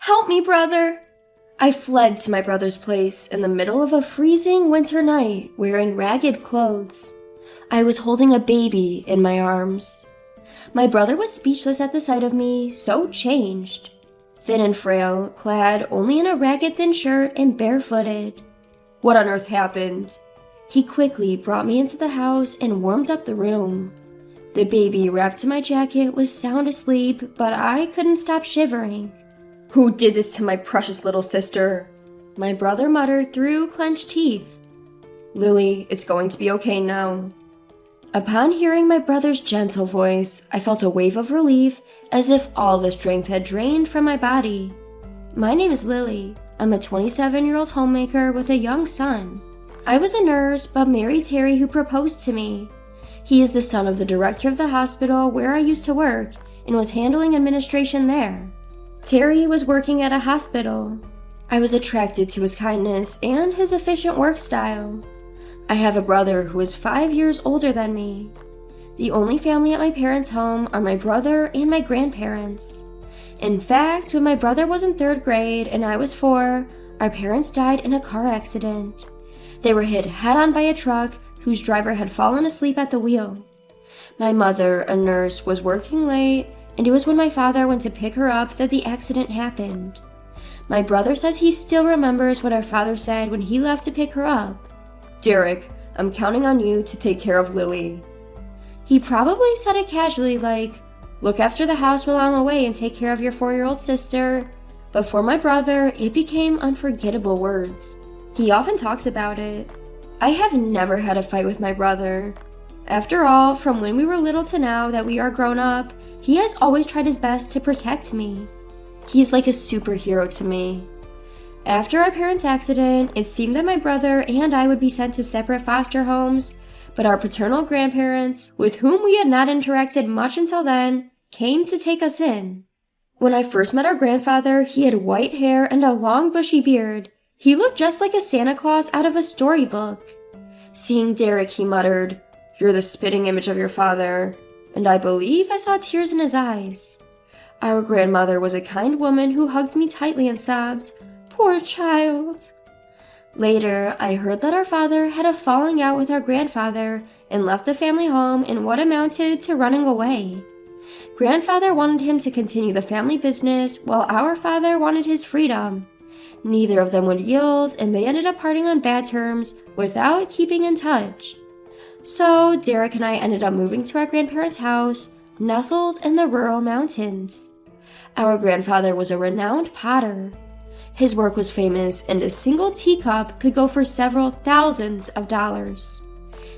Help me, brother! I fled to my brother's place in the middle of a freezing winter night, wearing ragged clothes. I was holding a baby in my arms. My brother was speechless at the sight of me, so changed. Thin and frail, clad only in a ragged thin shirt and barefooted. What on earth happened? He quickly brought me into the house and warmed up the room. The baby, wrapped in my jacket, was sound asleep, but I couldn't stop shivering. Who did this to my precious little sister? My brother muttered through clenched teeth. Lily, it's going to be okay now. Upon hearing my brother's gentle voice, I felt a wave of relief, as if all the strength had drained from my body. My name is Lily. I'm a 27-year-old homemaker with a young son. I was a nurse, but married Terry, who proposed to me. He is the son of the director of the hospital where I used to work and was handling administration there. Terry was working at a hospital. I was attracted to his kindness and his efficient work style. I have a brother who is 5 years older than me. The only family at my parents' home are my brother and my grandparents. In fact, when my brother was in 3rd grade and I was 4, our parents died in a car accident. They were hit head-on by a truck whose driver had fallen asleep at the wheel. My mother, a nurse, was working late, and it was when my father went to pick her up that the accident happened. My brother says he still remembers what our father said when he left to pick her up. Derek, I'm counting on you to take care of Lily. He probably said it casually, like, look after the house while I'm away and take care of your 4-year-old sister. But for my brother, it became unforgettable words. He often talks about it. I have never had a fight with my brother. After all, from when we were little to now that we are grown up, he has always tried his best to protect me. He's like a superhero to me. After our parents' accident, it seemed that my brother and I would be sent to separate foster homes, but our paternal grandparents, with whom we had not interacted much until then, came to take us in. When I first met our grandfather, he had white hair and a long bushy beard. He looked just like a Santa Claus out of a storybook. Seeing Derek, he muttered, "You're the spitting image of your father," and I believe I saw tears in his eyes. Our grandmother was a kind woman who hugged me tightly and sobbed, "Poor child." Later, I heard that our father had a falling out with our grandfather and left the family home in what amounted to running away. Grandfather wanted him to continue the family business while our father wanted his freedom. Neither of them would yield, and they ended up parting on bad terms without keeping in touch. So Derek and I ended up moving to our grandparents' house, nestled in the rural mountains. Our grandfather was a renowned potter. His work was famous, and a single teacup could go for several thousands of dollars.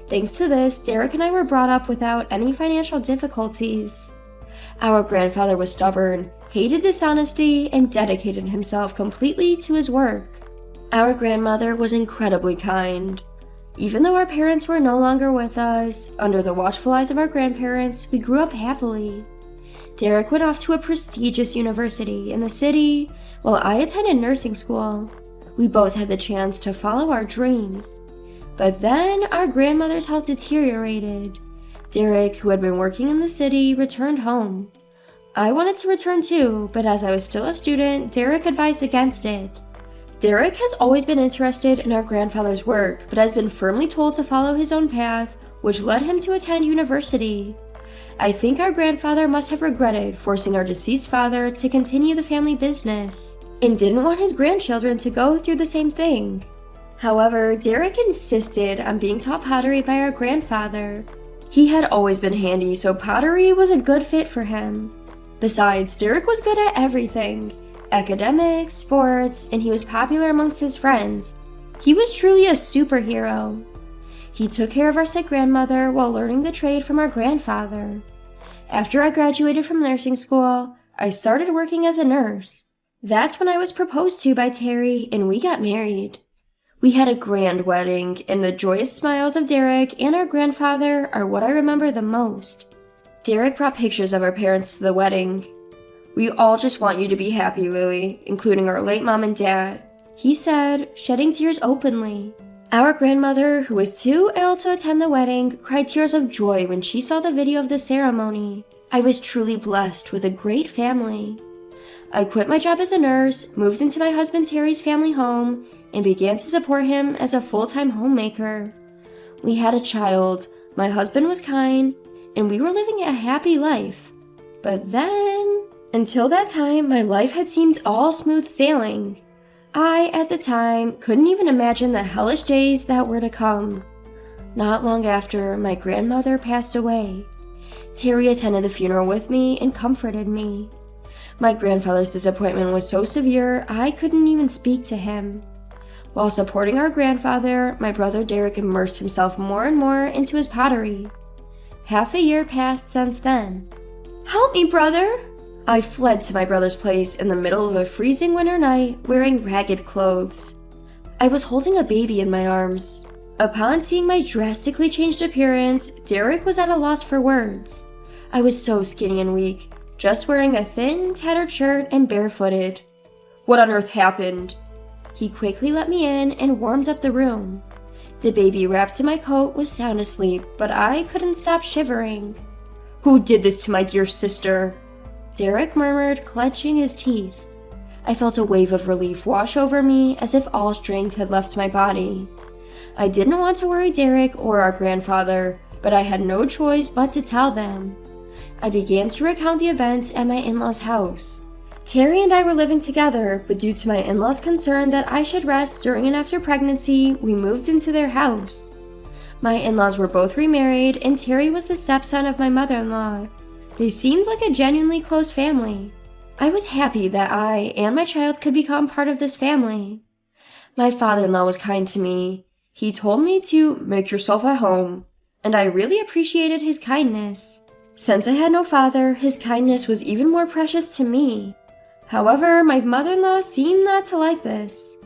Thanks to this, Derek and I were brought up without any financial difficulties. Our grandfather was stubborn, hated dishonesty, and dedicated himself completely to his work. Our grandmother was incredibly kind. Even though our parents were no longer with us, under the watchful eyes of our grandparents, we grew up happily. Derek went off to a prestigious university in the city, while I attended nursing school. We both had the chance to follow our dreams. But then our grandmother's health deteriorated. Derek, who had been working in the city, returned home. I wanted to return too, but as I was still a student, Derek advised against it. Derek has always been interested in our grandfather's work, but has been firmly told to follow his own path, which led him to attend university. I think our grandfather must have regretted forcing our deceased father to continue the family business, and didn't want his grandchildren to go through the same thing. However, Derek insisted on being taught pottery by our grandfather. He had always been handy, so pottery was a good fit for him. Besides, Derek was good at everything: academics, sports, and he was popular amongst his friends. He was truly a superhero. He took care of our sick grandmother while learning the trade from our grandfather. After I graduated from nursing school, I started working as a nurse. That's when I was proposed to by Terry, and we got married. We had a grand wedding, and the joyous smiles of Derek and our grandfather are what I remember the most. Derek brought pictures of our parents to the wedding. "We all just want you to be happy, Lily, including our late mom and dad," he said, shedding tears openly. Our grandmother, who was too ill to attend the wedding, cried tears of joy when she saw the video of the ceremony. I was truly blessed with a great family. I quit my job as a nurse, moved into my husband Terry's family home, and began to support him as a full-time homemaker. We had a child, my husband was kind, and we were living a happy life. But then, until that time, my life had seemed all smooth sailing. I, at the time, couldn't even imagine the hellish days that were to come. Not long after, my grandmother passed away. Terry attended the funeral with me and comforted me. My grandfather's disappointment was so severe, I couldn't even speak to him. While supporting our grandfather, my brother Derek immersed himself more and more into his pottery. Half a year passed since then. "Help me, brother!" I fled to my brother's place in the middle of a freezing winter night, wearing ragged clothes. I was holding a baby in my arms. Upon seeing my drastically changed appearance, Derek was at a loss for words. I was so skinny and weak, just wearing a thin, tattered shirt and barefooted. "What on earth happened?" He quickly let me in and warmed up the room. The baby wrapped in my coat was sound asleep, but I couldn't stop shivering. "Who did this to my dear sister?" Derek murmured, clenching his teeth. I felt a wave of relief wash over me as if all strength had left my body. I didn't want to worry Derek or our grandfather, but I had no choice but to tell them. I began to recount the events at my in-laws' house. Terry and I were living together, but due to my in-laws' concern that I should rest during and after pregnancy, we moved into their house. My in-laws were both remarried, and Terry was the stepson of my mother-in-law. They seemed like a genuinely close family. I was happy that I and my child could become part of this family. My father-in-law was kind to me. He told me to make yourself at home, and I really appreciated his kindness. Since I had no father, his kindness was even more precious to me. However, my mother-in-law seemed not to like this.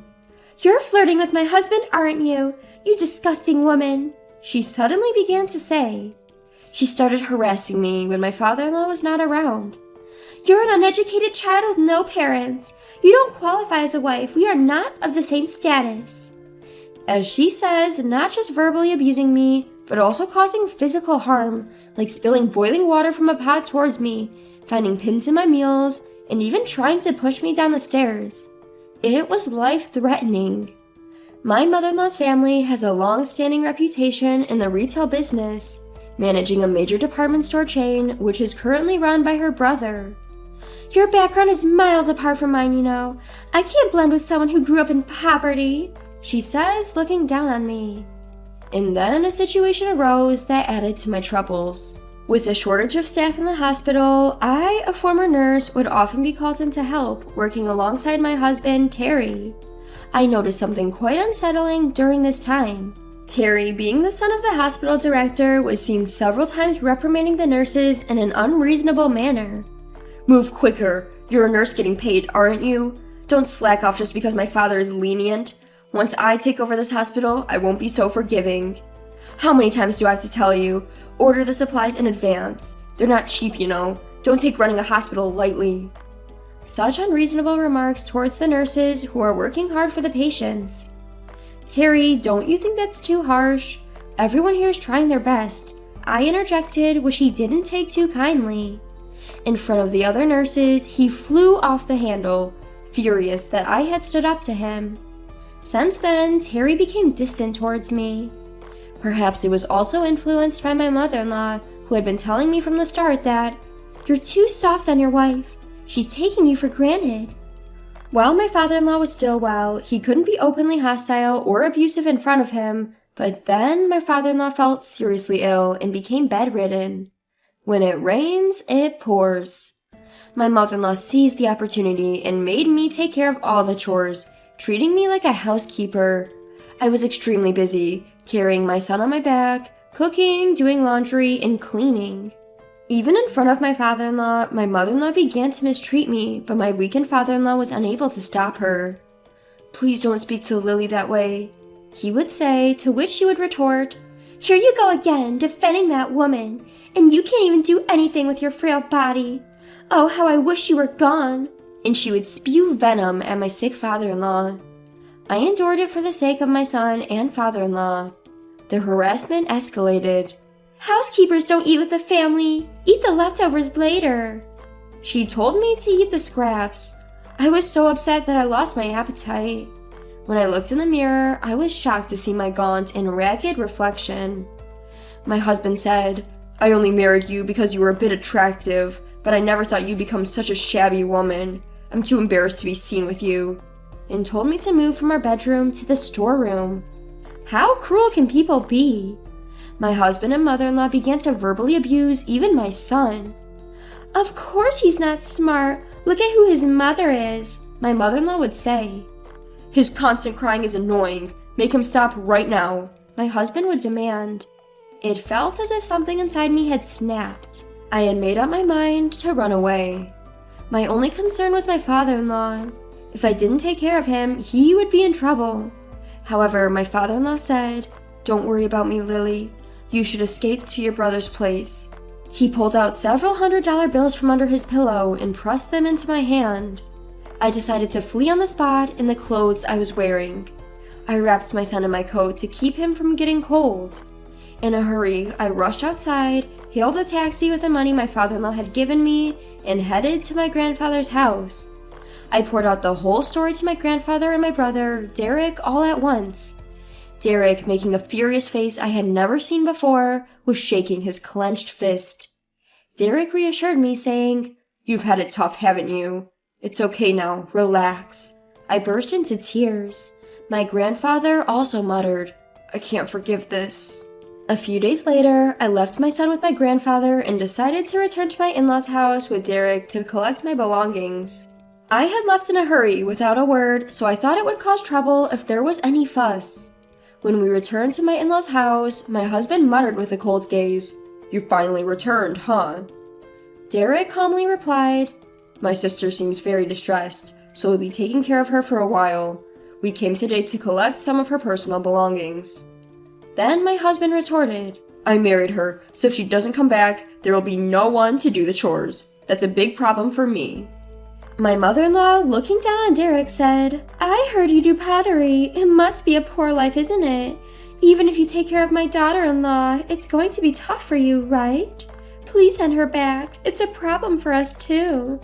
"You're flirting with my husband, aren't you? You disgusting woman," she suddenly began to say. She started harassing me when my father-in-law was not around. "You're an uneducated child with no parents. You don't qualify as a wife. We are not of the same status." As she says, not just verbally abusing me, but also causing physical harm, like spilling boiling water from a pot towards me, finding pins in my meals, and even trying to push me down the stairs. It was life-threatening. My mother-in-law's family has a long-standing reputation in the retail business, managing a major department store chain, which is currently run by her brother. "Your background is miles apart from mine, you know. I can't blend with someone who grew up in poverty," she says, looking down on me. And then a situation arose that added to my troubles. With a shortage of staff in the hospital, I, a former nurse, would often be called in to help, working alongside my husband, Terry. I noticed something quite unsettling during this time. Terry, being the son of the hospital director, was seen several times reprimanding the nurses in an unreasonable manner. "Move quicker. You're a nurse getting paid, aren't you? Don't slack off just because my father is lenient. Once I take over this hospital, I won't be so forgiving. How many times do I have to tell you? Order the supplies in advance. They're not cheap, you know. Don't take running a hospital lightly." Such unreasonable remarks towards the nurses who are working hard for the patients. "Terry, don't you think that's too harsh? Everyone here is trying their best," I interjected, which he didn't take too kindly. In front of the other nurses, he flew off the handle, furious that I had stood up to him. Since then, Terry became distant towards me. Perhaps it was also influenced by my mother-in-law, who had been telling me from the start that, "You're too soft on your wife. She's taking you for granted." While my father-in-law was still well, he couldn't be openly hostile or abusive in front of him, but then my father-in-law felt seriously ill and became bedridden. When it rains, it pours. My mother-in-law seized the opportunity and made me take care of all the chores, treating me like a housekeeper. I was extremely busy, carrying my son on my back, cooking, doing laundry, and cleaning. Even in front of my father-in-law, my mother-in-law began to mistreat me, but my weakened father-in-law was unable to stop her. "Please don't speak to Lily that way," he would say, to which she would retort, "Here you go again, defending that woman, and you can't even do anything with your frail body. Oh, how I wish you were gone," and she would spew venom at my sick father-in-law. I endured it for the sake of my son and father-in-law. The harassment escalated. "Housekeepers don't eat with the family. Eat the leftovers later." She told me to eat the scraps. I was so upset that I lost my appetite. When I looked in the mirror, I was shocked to see my gaunt and ragged reflection. My husband said, "I only married you because you were a bit attractive, but I never thought you'd become such a shabby woman. I'm too embarrassed to be seen with you," and told me to move from our bedroom to the storeroom. How cruel can people be? My husband and mother-in-law began to verbally abuse even my son. "Of course he's not smart. Look at who his mother is," my mother-in-law would say. "His constant crying is annoying. Make him stop right now," my husband would demand. It felt as if something inside me had snapped. I had made up my mind to run away. My only concern was my father-in-law. If I didn't take care of him, he would be in trouble. However, my father-in-law said, "Don't worry about me, Lily. You should escape to your brother's place." He pulled out several $100 bills from under his pillow and pressed them into my hand. I decided to flee on the spot in the clothes I was wearing. I wrapped my son in my coat to keep him from getting cold. In a hurry, I rushed outside, hailed a taxi with the money my father-in-law had given me, and headed to my grandfather's house. I poured out the whole story to my grandfather and my brother, Derek, all at once. Derek, making a furious face I had never seen before, was shaking his clenched fist. Derek reassured me, saying, "You've had it tough, haven't you? It's okay now, relax." I burst into tears. My grandfather also muttered, "I can't forgive this." A few days later, I left my son with my grandfather and decided to return to my in-laws' house with Derek to collect my belongings. I had left in a hurry without a word, so I thought it would cause trouble if there was any fuss. When we returned to my in-laws' house, my husband muttered with a cold gaze, "You finally returned, huh?" Derek calmly replied, "My sister seems very distressed, so we'll be taking care of her for a while. We came today to collect some of her personal belongings." Then my husband retorted, "I married her, so if she doesn't come back, there will be no one to do the chores. That's a big problem for me." My mother-in-law, looking down on Derek, said, "I heard you do pottery. It must be a poor life, isn't it? Even if you take care of my daughter-in-law, it's going to be tough for you, right? Please send her back. It's a problem for us too."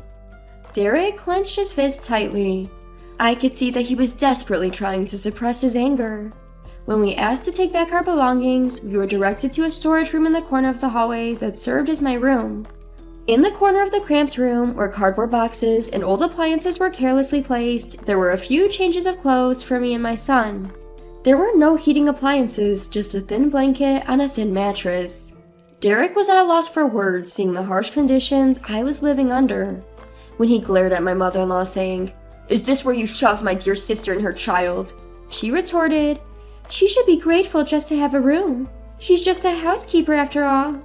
Derek clenched his fist tightly. I could see that he was desperately trying to suppress his anger. When we asked to take back our belongings, we were directed to a storage room in the corner of the hallway that served as my room. In the corner of the cramped room, where cardboard boxes and old appliances were carelessly placed, there were a few changes of clothes for me and my son. There were no heating appliances, just a thin blanket on a thin mattress. Derek was at a loss for words, seeing the harsh conditions I was living under. When he glared at my mother-in-law, saying, "Is this where you shoved my dear sister and her child?" she retorted, "She should be grateful just to have a room. She's just a housekeeper after all."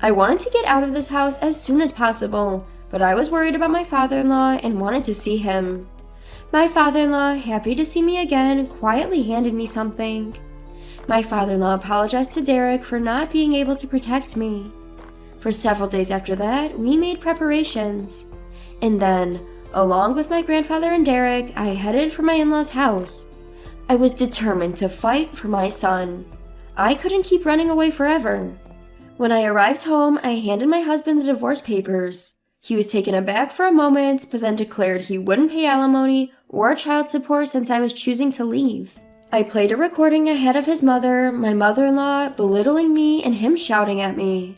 I wanted to get out of this house as soon as possible, but I was worried about my father-in-law and wanted to see him. My father-in-law, happy to see me again, quietly handed me something. My father-in-law apologized to Derek for not being able to protect me. For several days after that, we made preparations. And then, along with my grandfather and Derek, I headed for my in-laws' house. I was determined to fight for my son. I couldn't keep running away forever. When I arrived home, I handed my husband the divorce papers. He was taken aback for a moment, but then declared he wouldn't pay alimony or child support since I was choosing to leave. I played a recording I had of his mother, my mother-in-law, belittling me and him shouting at me.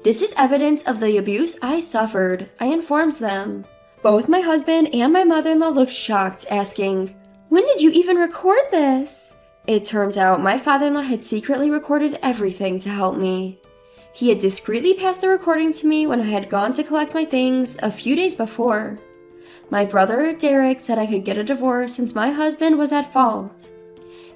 "This is evidence of the abuse I suffered," I informed them. Both my husband and my mother-in-law looked shocked, asking, "When did you even record this?" It turns out my father-in-law had secretly recorded everything to help me. He had discreetly passed the recording to me when I had gone to collect my things a few days before. My brother, Derek, said I could get a divorce since my husband was at fault.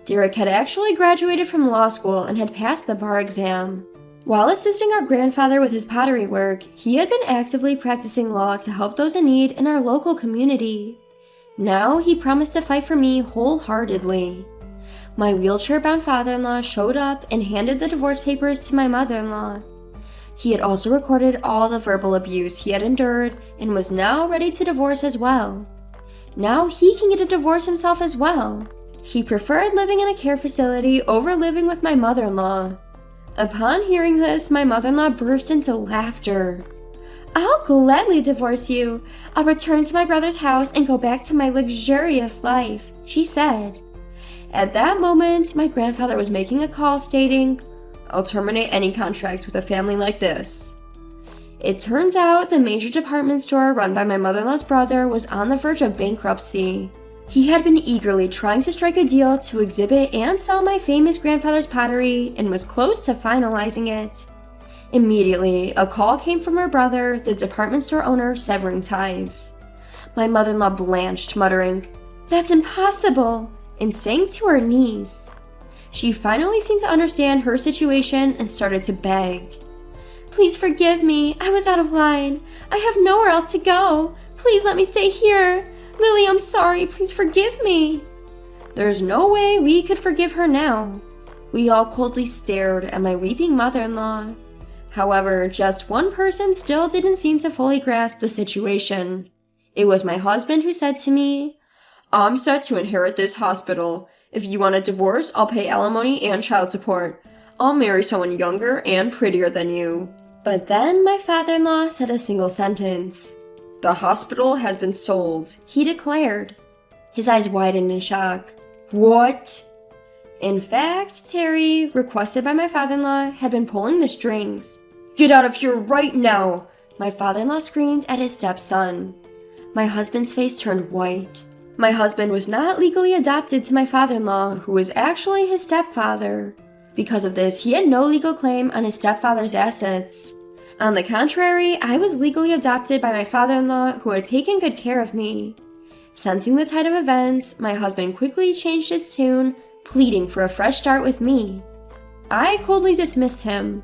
Derek had actually graduated from law school and had passed the bar exam. While assisting our grandfather with his pottery work, he had been actively practicing law to help those in need in our local community. Now he promised to fight for me wholeheartedly. My wheelchair-bound father-in-law showed up and handed the divorce papers to my mother-in-law. He had also recorded all the verbal abuse he had endured and was now ready to divorce as well. Now he can get a divorce himself as well. He preferred living in a care facility over living with my mother-in-law. Upon hearing this, my mother-in-law burst into laughter. I'll gladly divorce you. I'll return to my brother's house and go back to my luxurious life, she said. At that moment, my grandfather was making a call stating, I'll terminate any contract with a family like this. It turns out the major department store run by my mother-in-law's brother was on the verge of bankruptcy. He had been eagerly trying to strike a deal to exhibit and sell my famous grandfather's pottery and was close to finalizing it. Immediately, a call came from her brother, the department store owner, severing ties. My mother-in-law blanched, muttering, "That's impossible," and sank to her knees. She finally seemed to understand her situation and started to beg. "Please forgive me. I was out of line. I have nowhere else to go. Please let me stay here. Lily, I'm sorry. Please forgive me." There's no way we could forgive her now. We all coldly stared at my weeping mother-in-law. However, just one person still didn't seem to fully grasp the situation. It was my husband who said to me, "I'm set to inherit this hospital. If you want a divorce, I'll pay alimony and child support. I'll marry someone younger and prettier than you." But then my father-in-law said a single sentence. "The hospital has been sold," he declared. His eyes widened in shock. "What?" In fact, Terry, requested by my father-in-law, had been pulling the strings. "Get out of here right now!" my father-in-law screamed at his stepson. My husband's face turned white. My husband was not legally adopted to my father-in-law, who was actually his stepfather. Because of this, he had no legal claim on his stepfather's assets. On the contrary, I was legally adopted by my father-in-law, who had taken good care of me. Sensing the tide of events, my husband quickly changed his tune, pleading for a fresh start with me. I coldly dismissed him.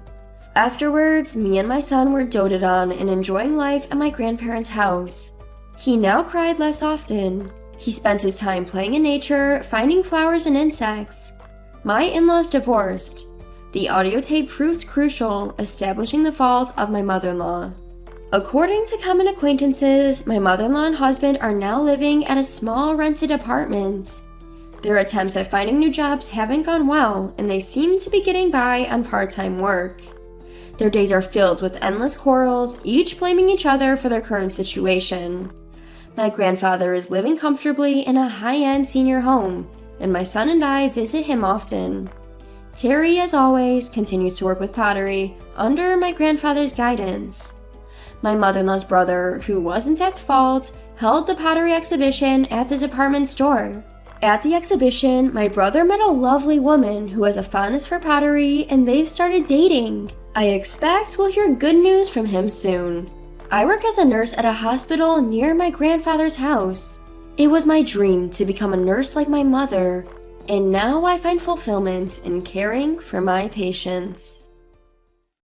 Afterwards, me and my son were doted on and enjoying life at my grandparents' house. He now cried less often. He spent his time playing in nature, finding flowers and insects. My in-laws divorced. The audio tape proved crucial, establishing the fault of my mother-in-law. According to common acquaintances, my mother-in-law and husband are now living at a small rented apartment. Their attempts at finding new jobs haven't gone well, and they seem to be getting by on part-time work. Their days are filled with endless quarrels, each blaming each other for their current situation. My grandfather is living comfortably in a high-end senior home, and my son and I visit him often. Terry, as always, continues to work with pottery under my grandfather's guidance. My mother-in-law's brother, who wasn't at fault, held the pottery exhibition at the department store. At the exhibition, my brother met a lovely woman who has a fondness for pottery, and they've started dating. I expect we'll hear good news from him soon. I work as a nurse at a hospital near my grandfather's house. It was my dream to become a nurse like my mother, and now I find fulfillment in caring for my patients.